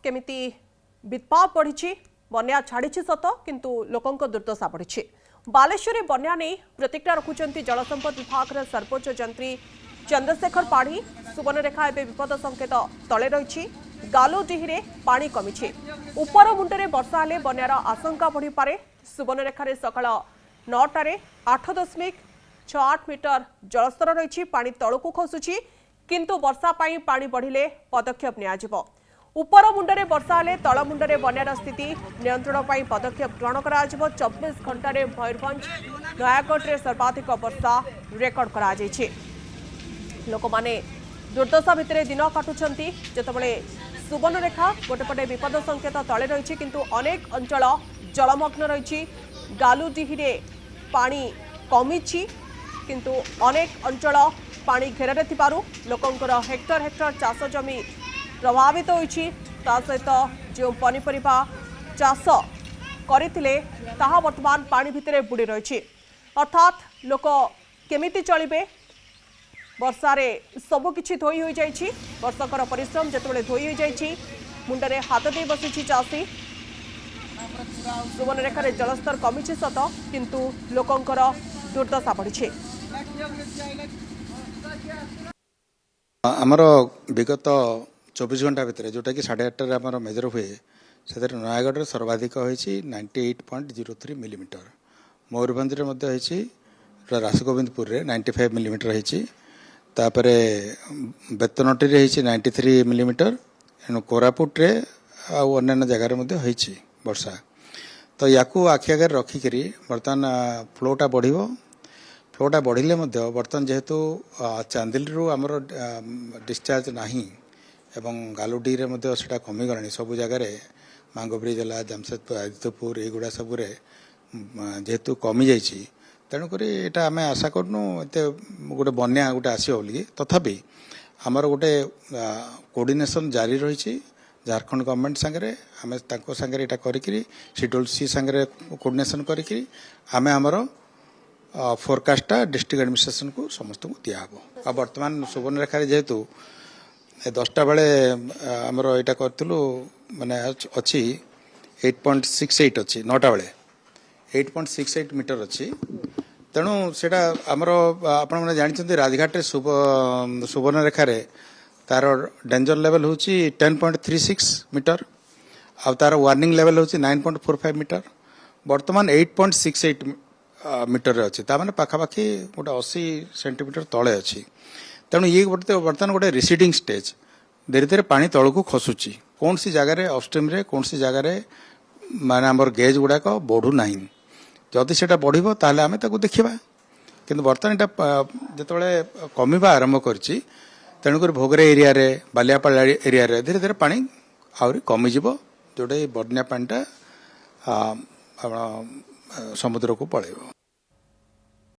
केमिति वित्पात बढ़ी बन्या छाड़ी सत किंतु लोकंक दुर्दशा बढ़ी बालेश्वर बन्या नहीं प्रतिक्रिया रखुंट जलसंपद विभाग सर्वोच्च जंत्री चंद्रशेखर पाढ़ी सुवर्णरेखा एवं विपद संकेत तले रही गालुडीही पानी कमी उपर मुंडे वर्षा हेले बन्यार आशंका बढ़ी पारे सुवर्णरेखार सकाल 9टार 8.68 मीटर जलस्तर रही पानी तलू खसुची किंतु वर्षा पाई पानी बढ़िले पदक्षेप नियाजिबो उपर मुंडे वर्षा हेले तल मुंडे बन्यार स्थिति नियंत्रण पर पदक्षेप ग्रहण करा 24 घंटे मयूरभंज नयागढ़ सर्वाधिक वर्षा रेकर्ड करा लोक माने दुर्दशा भितर दिन काटुंट जितेबाला सुवर्णरेखा गोटेपटे विपद संकेत तले रही किंतु अनेक अंचल जलमग्न रही गालुडीही पानी कमी किंतु अनेक अंचल पानी घेर लोकंकर हेक्टर हेक्टर चाष जमी प्रभावित होती सहित जो पनीपरिया चाष करते वर्तमान पानी भितर बुड़ी रही अर्थात लोक केमिति चलिबे वर्षारे सबकिछि धोई हो जाइछि वर्षकर परिश्रम जेतेबेले धोई हो जाइछि मुंडरे हाथ दे बसिछि चाषी सुवर्णरेखार जलस्तर कमी सत किंतु लोकंकर दुर्दशा बढ़ी आमर विगत 24 घंटा भितर जोटा कि 8:30 आमर मेजर हुए से नयागढ़ सर्वाधिक होती 98.03 मिलीमीटर मयूरभंज रासगोविंदपुर 95 मिलीमीटर रही तापरे बेतनटी 93 मिलीमीटर एणु कोरापुट अन्य जगार वर्षा तो या आखि आगे रखिकी बर्तमान फ्लोटा बढ़िले बर्तमान जेहेतु चांदिलू आमर डिस्चार्ज नहीं एवं गालुडी से कमीगला सबू जगार मांगो ब्रिज है जामशेदपुर आदित्यपुर युवा सबुरे जेहेतु कमी जाइए तेणुक यहाँ आम आशा करूँ एत गोटे बन्या गोटे आसो बोलिकी तथापि आमर गोटे कोऑर्डिनेशन जारी रही झारखंड गवर्नमेंट सांगे आम सांगे यहाँ करी शेड्यूल सी सांगे कोऑर्डिनेशन करी आम आमर फोरकास्टा डिस्ट्रिक्ट एडमिनिस्ट्रेशन को समस्त को दिहब आ बर्तमान सुवर्णरेखा जेहेतु 10टा बेले आमर यहाँ करूँ माने अच्छी 8.68 अच्छी 9टा बेले 8.68 मीटर अच्छी तेणु सेटा आमर आपने जानते राजघाट सुवर्णरेखार तार डेंजर लेवल हूँ 10.36 मीटर आ तार वार्निंग लेवल हूँ 9.45 मीटर बर्तमान 8.68 मीटर अच्छी ताने पाखापाखि गोटे 80 सेंटीमीटर तले अच्छी तेणु ये बर्तमान गोटे रिसीडिंग स्टेज धीरे धीरे पानी तलू खसुची कौन सी जगार अपस्ट्रीम रे कौन सी जगार माने आमर गेज गुड़ाक बढ़ू ना जदि से बढ़ो ताल आम देखा कि बर्तमान यहाँ जिते कमिबा आरंभ कर तेणुक भोगरे एरिया रे बालियापाड़ एरिया रे धीरे धीरे पानी आहरी कमिज जोटा बन्या पानीटा समुद्र को पलैब।